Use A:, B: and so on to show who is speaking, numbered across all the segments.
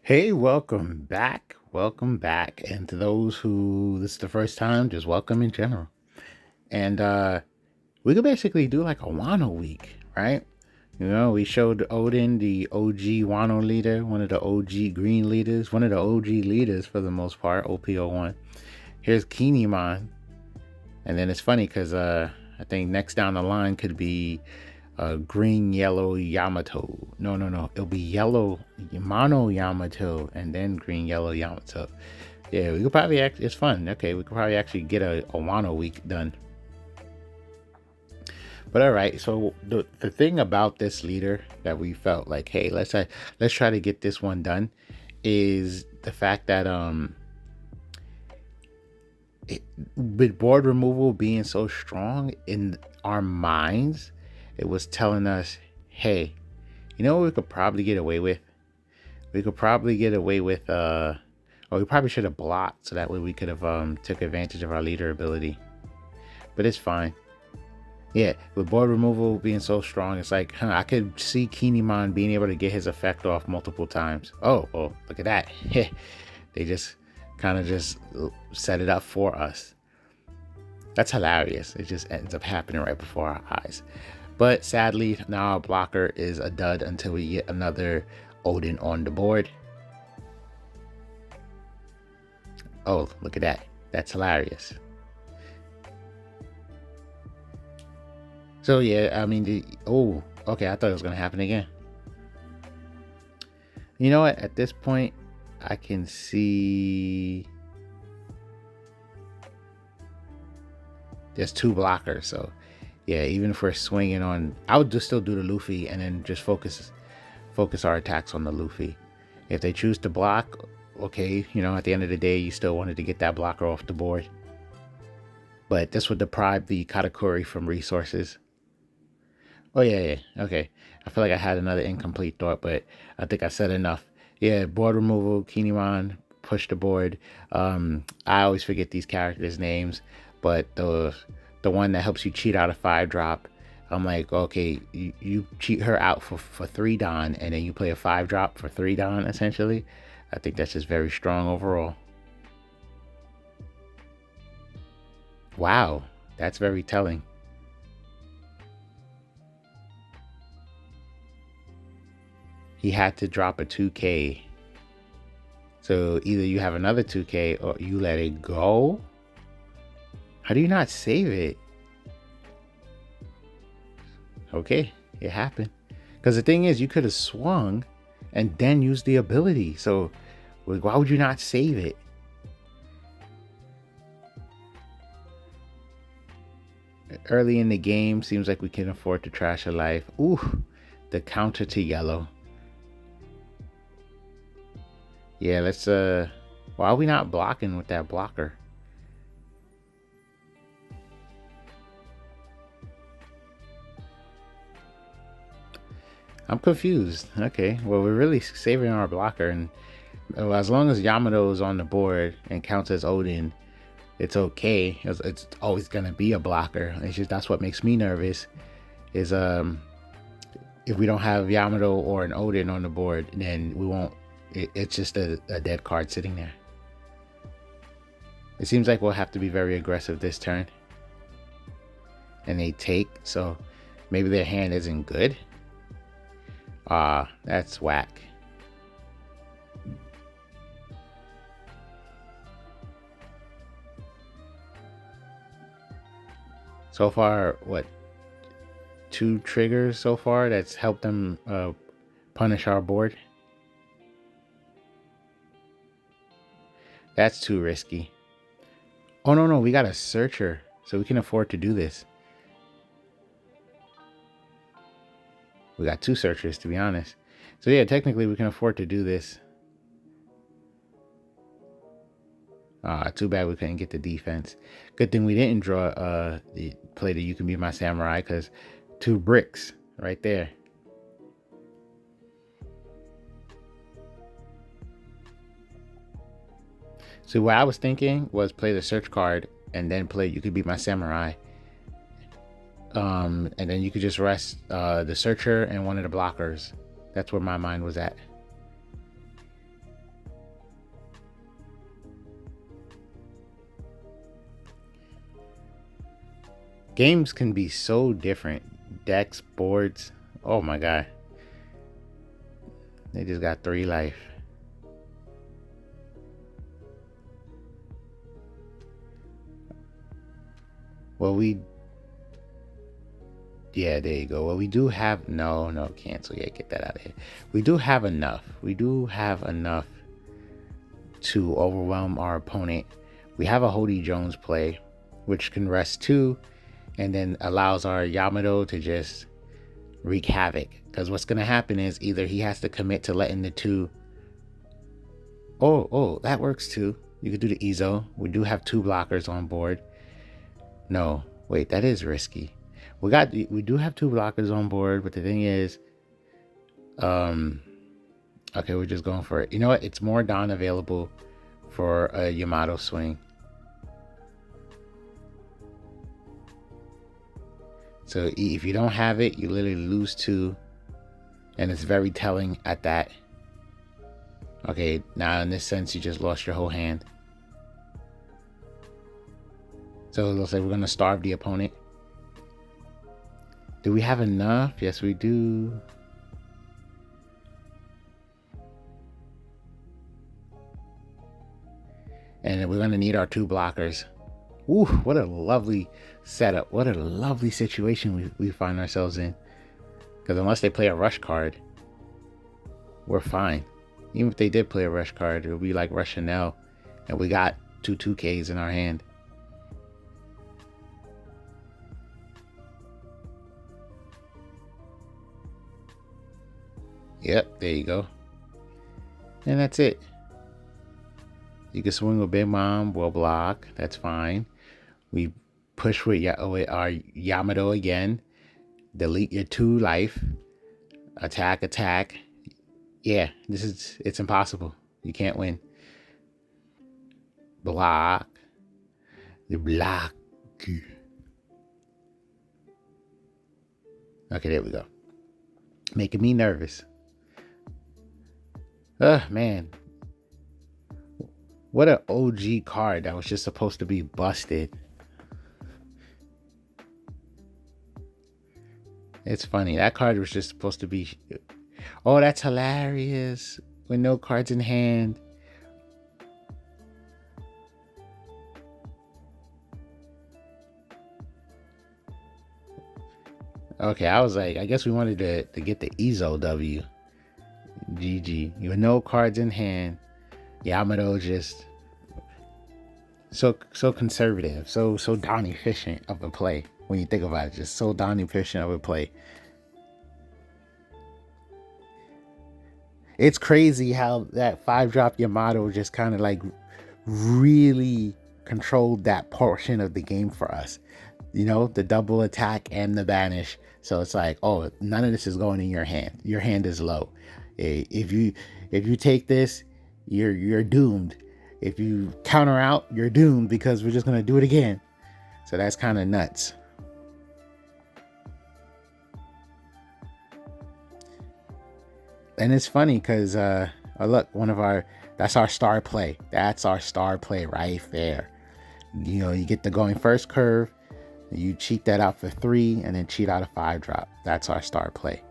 A: Hey, welcome back. Welcome back. And to those who this is the first time, just welcome in general. And we could basically do like a Wano week, right? You know, we showed Odin, the OG Wano leader, one of the OG green leaders, one of the OG leaders for the most part, op08. Here's Kinemon. And then it's funny because I think next down the line could be green, yellow Yamato. No. It'll be yellow mono Yamato and then green, yellow Yamato. Yeah, we could probably it's fun. Okay, we could probably actually get a Wano week done. But all right, so the thing about this leader that we felt like, hey, let's try to get this one done, is the fact that with board removal being so strong in our minds, it was telling us, hey, you know what we could probably get away with? We could probably get away with or we probably should have blocked so that way we could have took advantage of our leader ability. But it's fine. Yeah, with board removal being so strong, it's like, I could see Kinemon being able to get his effect off multiple times. Oh, look at that. They just kind of just set it up for us. That's hilarious. It just ends up happening right before our eyes. But sadly, now our blocker is a dud until we get another Odin on the board. Oh, look at that. That's hilarious. So yeah, I mean, okay, I thought it was gonna happen again. You know what? At this point, I can see there's two blockers. So yeah, even if we're swinging on, I would just still do the Luffy and then just focus our attacks on the Luffy. If they choose to block, okay, you know, at the end of the day, you still wanted to get that blocker off the board. But this would deprive the Katakuri from resources. Oh yeah. Okay. I feel like I had another incomplete thought, but I think I said enough. Yeah, board removal, Kinemon, push the board. I always forget these characters' names, but the one that helps you cheat out a 5-drop. I'm like, okay, you cheat her out for 3 Don, and then you play a 5-drop for 3 Don, essentially. I think that's just very strong overall. Wow, that's very telling. He had to drop a 2K. So either you have another 2K or you let it go. How do you not save it? Okay, it happened. Because the thing is, you could have swung and then used the ability. So why would you not save it? Early in the game, seems like we can afford to trash a life. Ooh, the counter to yellow. Yeah, let's why are we not blocking with that blocker? I'm confused. Okay, well, we're really saving our blocker, and as long as Yamato is on the board and counts as Odin, it's okay. It's always gonna be a blocker. It's just that's what makes me nervous. Is if we don't have Yamato or an Odin on the board, then we won't. It's just a dead card sitting there. It seems like we'll have to be very aggressive this turn, and they take. So maybe their hand isn't good. That's whack. So far, what, 2 triggers so far that's helped them punish our board? That's too risky. Oh no, we got a searcher, so we can afford to do this. We got 2 searchers, to be honest. So yeah, technically we can afford to do this. Too bad we couldn't get the defense. Good thing we didn't draw the play that You Can Be My Samurai, because 2 bricks right there. So what I was thinking was play the search card and then play You Could Be My Samurai. And then you could just rest the searcher and one of the blockers. That's where my mind was at. Games can be so different. Decks, boards. Oh my god. They just got 3 life. Well, yeah, there you go. Well, we do have, no, cancel. Yeah, get that out of here. We do have enough. We do have enough to overwhelm our opponent. We have a Hody Jones play, which can rest 2, and then allows our Yamato to just wreak havoc. Because what's going to happen is either he has to commit to letting the 2. Oh, that works too. You could do the Ezo. We do have 2 blockers on board. No, wait, that is risky. We do have 2 blockers on board, but the thing is, okay, we're just going for it. You know what? It's more Dawn available for a Yamato swing. So if you don't have it, you literally lose 2, and it's very telling at that. Okay, now in this sense, you just lost your whole hand. So it looks like we're gonna starve the opponent. Do we have enough? Yes, we do. And we're gonna need our 2 blockers. Ooh, what a lovely setup. What a lovely situation we find ourselves in. Because unless they play a rush card, we're fine. Even if they did play a rush card, it would be like Rush Chanel, and we got 2 2Ks in our hand. Yep, there you go. And that's it. You can swing with Big Mom, we'll block. That's fine. We push with our Yamato again. Delete your 2 life. Attack. Yeah, it's impossible. You can't win. Block. The block. Okay, there we go. Making me nervous. Man. What an OG card that was just supposed to be busted. It's funny. That card was just supposed to be... Oh, that's hilarious. With no cards in hand. Okay, I was like, I guess we wanted to get the Ezo W. GG. You have no cards in hand. Yamato just so conservative, so darn efficient of a play. When you think about it, just so darn efficient of a play. It's crazy how that 5-drop Yamato just kind of like really controlled that portion of the game for us. You know, the double attack and the banish. So it's like, oh, none of this is going in your hand. Your hand is low. If you take this, you're doomed. If you counter out, you're doomed because we're just gonna do it again. So that's kind of nuts. And it's funny because oh look, that's our star play. That's our star play right there. You know, you get the going first curve, you cheat that out for 3, and then cheat out a 5-drop. That's our star play.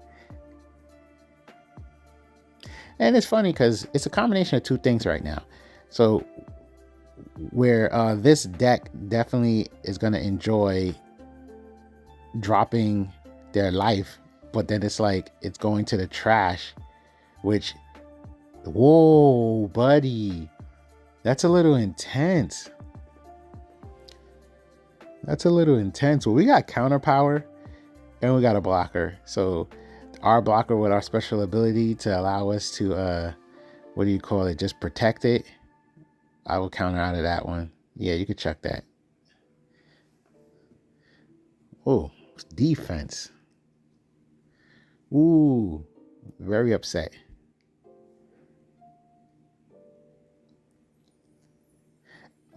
A: And it's funny because it's a combination of 2 things right now. So where this deck definitely is going to enjoy dropping their life, but then it's like it's going to the trash, which, whoa, buddy, that's a little intense. That's a little intense. Well, we got counter power and we got a blocker. So our blocker with our special ability to allow us to, what do you call it? Just protect it. I will counter out of that one. Yeah, you could check that. Oh, defense. Ooh, very upset.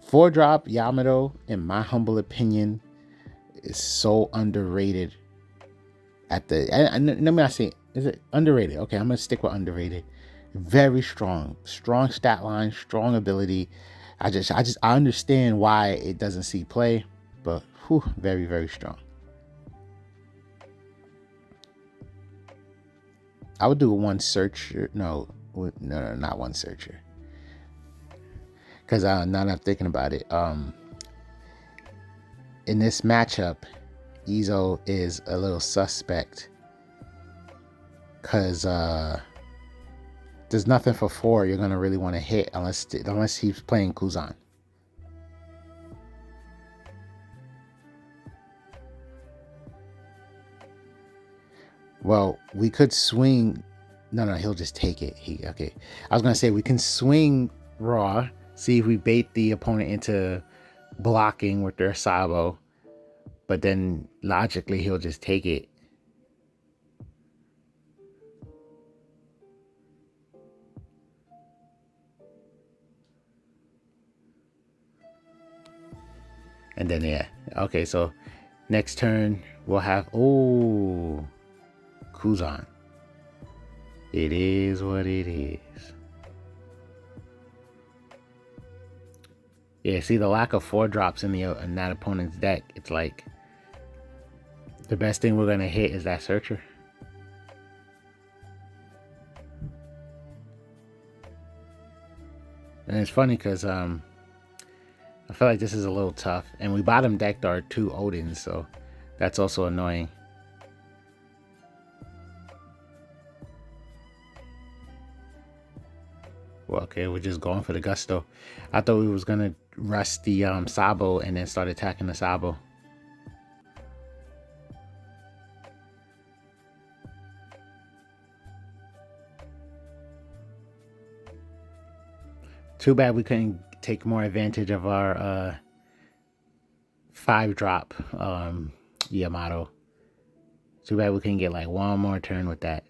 A: Four drop Yamato, in my humble opinion, is so underrated. At the let me not say, is it underrated? Okay, I'm gonna stick with underrated. Very strong stat line, strong ability. I understand why it doesn't see play, but whew, very, very strong. I would do one searcher. No, not one searcher. Because now that I'm thinking about it, in this matchup, Izo is a little suspect because there's nothing for 4 you're gonna really want to hit unless he's playing Kuzan. Well, we could swing. No, he'll just take it. Okay. I was gonna say we can swing Raw, see if we bait the opponent into blocking with their Sabo, but then logically he'll just take it. And then yeah. Okay, so next turn we'll have Kuzan. It is what it is. Yeah, see the lack of 4 drops in that opponent's deck. It's like the best thing we're gonna hit is that searcher. And it's funny because I feel like this is a little tough, and we bottom decked our 2 Odins, so that's also annoying. Well, okay, we're just going for the gusto. I thought we was gonna rust the Sabo and then start attacking the Sabo. Too bad we couldn't take more advantage of our 5 drop Yamato. Too bad we couldn't get like one more turn with that.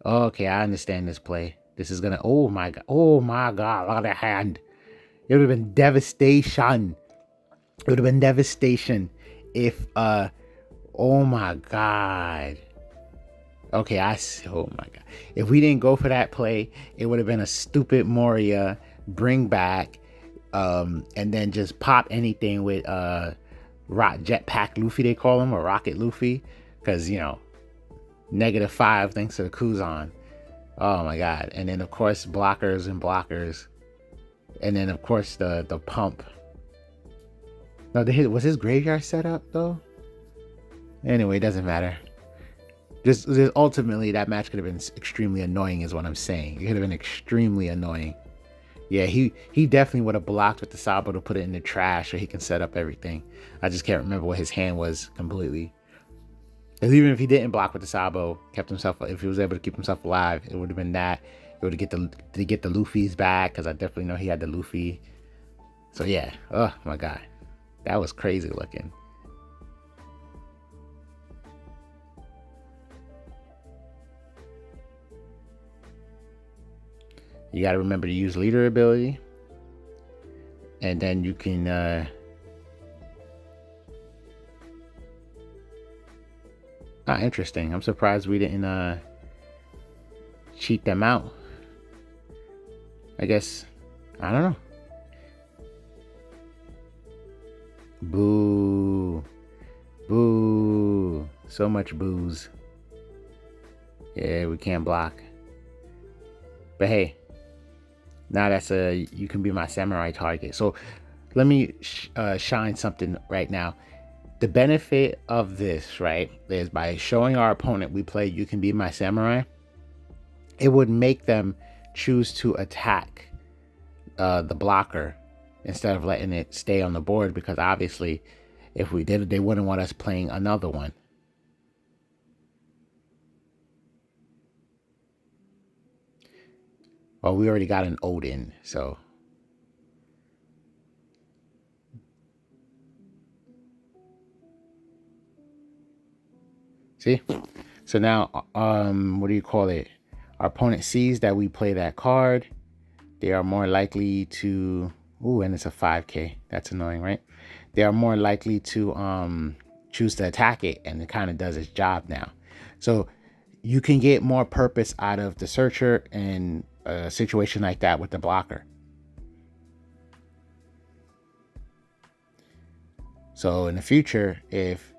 A: Okay, I understand this play. This is gonna. Oh my god! Look at that hand. It would have been devastation. It would have been devastation if Oh my god. Okay, oh my god. If we didn't go for that play, it would have been a stupid Moria bring back, and then just pop anything with Jetpack Luffy, they call him, or Rocket Luffy, because -5 thanks to the Kuzan. Oh my god. And then of course blockers, and then of course the pump. No, was his graveyard set up though? Anyway, it doesn't matter. Just ultimately that match could have been extremely annoying is what I'm saying. It could have been extremely annoying. Yeah, he definitely would have blocked with the Sabo to put it in the trash so he can set up everything. I just can't remember what his hand was completely. Because even if he didn't block with the Sabo, if he was able to keep himself alive, it would have been that. It would get the Luffy's back, because I definitely know he had the Luffy. So yeah, oh my god, that was crazy looking. You got to remember to use leader ability, and then you can interesting. I'm surprised we didn't cheat them out. I guess, I don't know. Boo. Boo. So much booze. Yeah, we can't block. But hey, now that's you can be my samurai target. So let me shine something right now. The benefit of this, right, is by showing our opponent we play you can be my samurai, it would make them choose to attack the blocker instead of letting it stay on the board, because obviously if we did it, they wouldn't want us playing another one. Well, we already got an Odin, so see? So now, what do you call it? Our opponent sees that we play that card. They are more likely to, and it's a 5K. That's annoying, right? They are more likely to choose to attack it, and it kind of does its job now. So you can get more purpose out of the searcher in a situation like that with the blocker. So in the future, if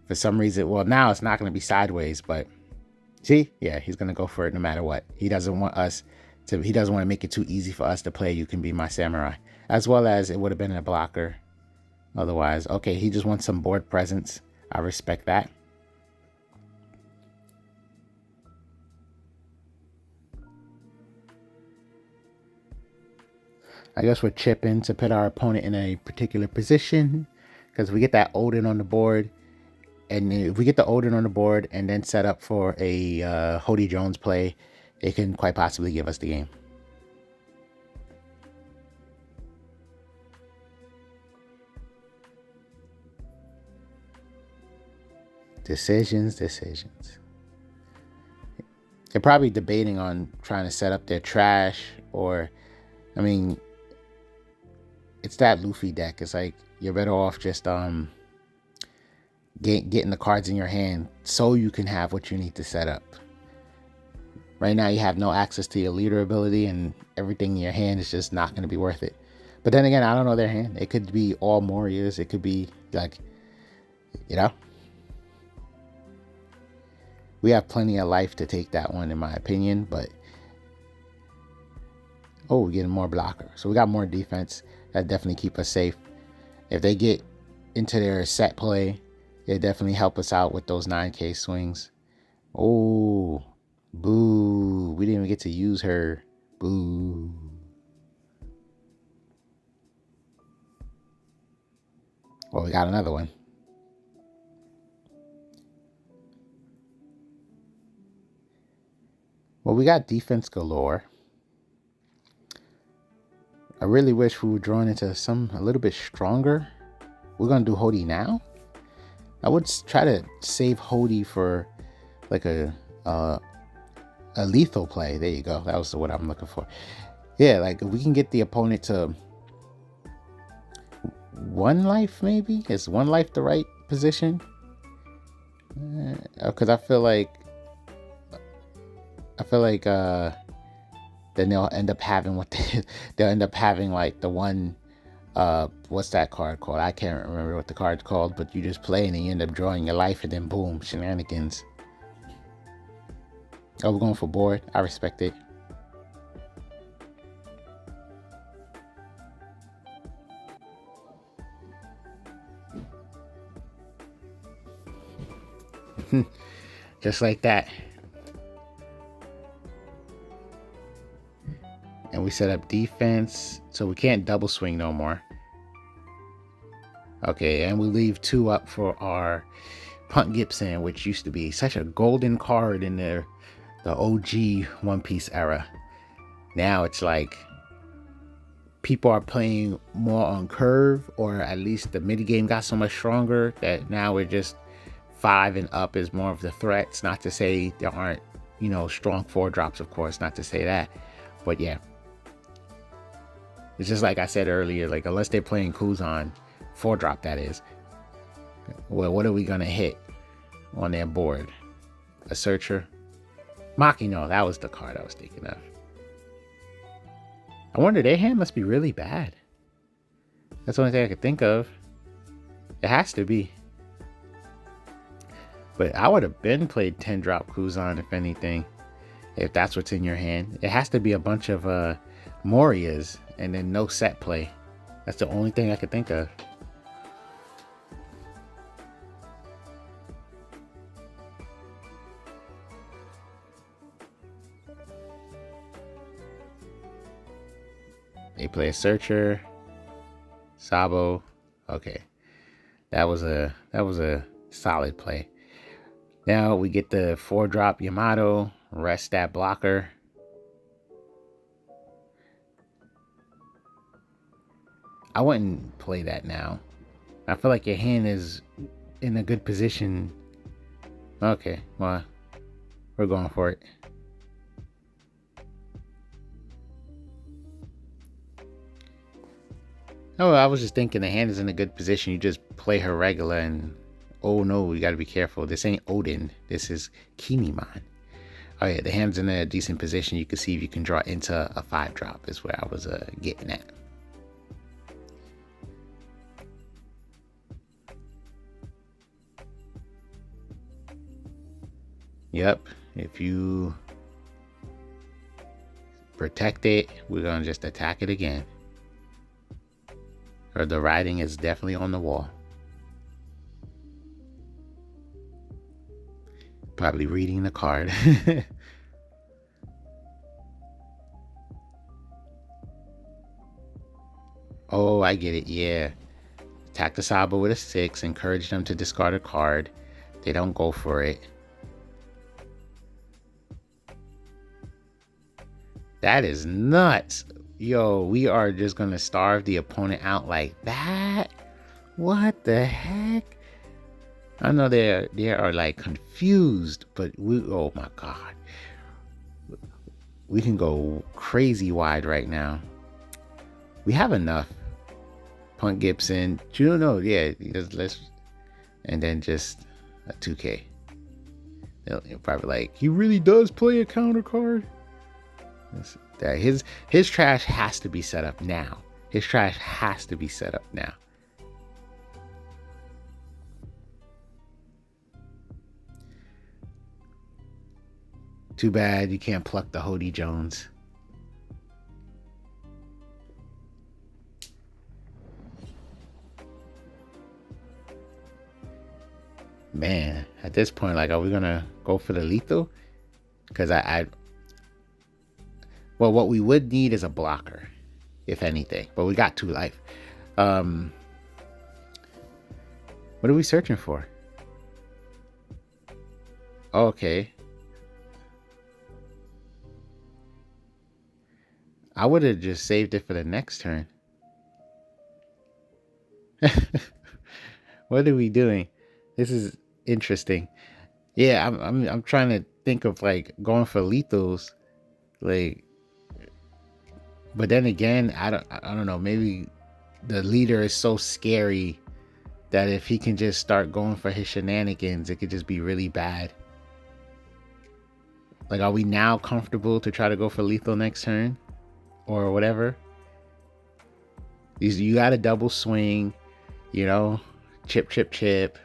A: for some reason, well, now it's not going to be sideways, but See, yeah, he's gonna go for it no matter what. He doesn't want us to. He doesn't want to make it too easy for us to play. You can be my samurai, as well as it would have been a blocker. Otherwise, okay, he just wants some board presence. I respect that. I guess we're chipping to put our opponent in a particular position because we get that Odin on the board. And if we get the Odin on the board and then set up for a Hody Jones play, it can quite possibly give us the game. Decisions. They're probably debating on trying to set up their trash, or, I mean, it's that Luffy deck. It's like you're better off just getting the cards in your hand so you can have what you need to set up. Right now you have no access to your leader ability, and everything in your hand is just not going to be worth it. But then again, I don't know their hand. It could be all Warriors. It could be like, you know, we have plenty of life to take that one, in my opinion. But oh, we're getting more blocker, so we got more defense. That definitely keep us safe. If they get into their set play, it definitely help us out with those 9K swings. Oh, boo. We didn't even get to use her. Boo. Well, we got another one. Well, we got defense galore. I really wish we were drawn into some a little bit stronger. We're going to do Hody now. I would try to save Hody for like a lethal play. There you go. That was what I'm looking for. Yeah, like if we can get the opponent to 1 life, maybe? Is 1 life the right position? Because I feel like then they'll end up having they'll end up having like the one, what's that card called? I can't remember what the card's called, but you just play and then you end up drawing your life and then boom, shenanigans. Oh, we're going for board. I respect it. Just like that. And we set up defense, so we can't double swing no more. Okay, and we leave 2 up for our Punt Gibson, which used to be such a golden card in the OG One Piece era. Now it's like people are playing more on curve, or at least the mid game got so much stronger that now we're just 5 and up is more of the threats. Not to say there aren't, strong 4 drops, of course, not to say that. But yeah. It's just like I said earlier, like unless they're playing Kuzan, 4 drop that is. Well, what are we gonna hit on their board? A Searcher? Makino, that was the card I was thinking of. I wonder, their hand must be really bad. That's the only thing I could think of. It has to be. But I would have been played 10 drop Kuzan if anything. If that's what's in your hand. It has to be a bunch of Morias and then no set play. That's the only thing I could think of. They play a Searcher, Sabo. Okay, that was a solid play. Now we get the 4 drop Yamato, rest that blocker. I wouldn't play that now. I feel like your hand is in a good position. Okay, well, we're going for it. No, I was just thinking the hand is in a good position. You just play her regular and, oh no, you got to be careful. This ain't Odin. This is Kinemon. Oh yeah, the hand's in a decent position. You can see if you can draw into a 5 drop is where I was getting at. Yep, If you protect it, we're gonna just attack it again. Or the writing is definitely on the wall. Probably reading the card. Oh, I get it. Yeah. Attack the Saba with a 6. Encourage them to discard a card. They don't go for it. That is nuts. Yo, we are just going to starve the opponent out like that? What the heck? I know they are like confused, but oh my God. We can go crazy wide right now. We have enough. Punk Gibson, Juno, yeah, let's, and then just a 2K. They'll probably like, he really does play a counter card. His trash has to be set up now. His trash has to be set up now. Too bad you can't pluck the Hody Jones. Man, at this point, like, are we gonna go for the lethal? Because well, what we would need is a blocker, if anything. But we got 2 life. What are we searching for? Okay. I would have just saved it for the next turn. What are we doing? This is interesting. Yeah, I'm trying to think of like going for lethals, like. But then again, I don't know. Maybe the leader is so scary that if he can just start going for his shenanigans, it could just be really bad. Like, are we now comfortable to try to go for lethal next turn? Or whatever? You got a double swing, you know? Chip, chip, chip.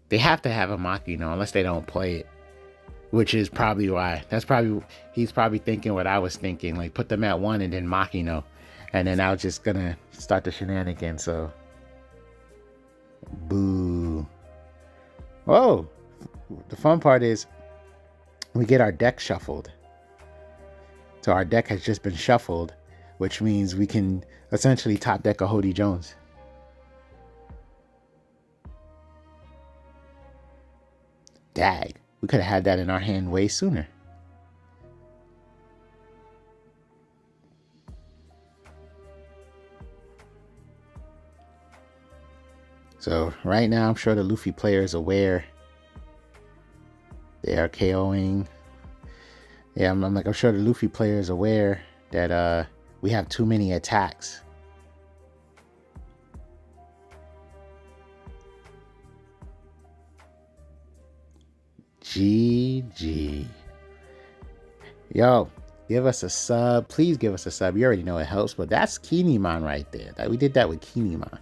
A: They have to have a Makino unless they don't play it. Which is probably why. He's probably thinking what I was thinking. Like, put them at 1 and then Makino. And then I was just gonna start the shenanigans, so. Boo. Whoa. The fun part is we get our deck shuffled. So our deck has just been shuffled, which means we can essentially top deck a Hody Jones. Dag. We could have had that in our hand way sooner. So right now, I'm sure the Luffy player is aware. They are KOing. Yeah, I'm sure the Luffy player is aware that we have too many attacks. GG. Yo, give us a sub. Please give us a sub. You already know it helps, but that's Kinemon right there. We did that with Kinemon.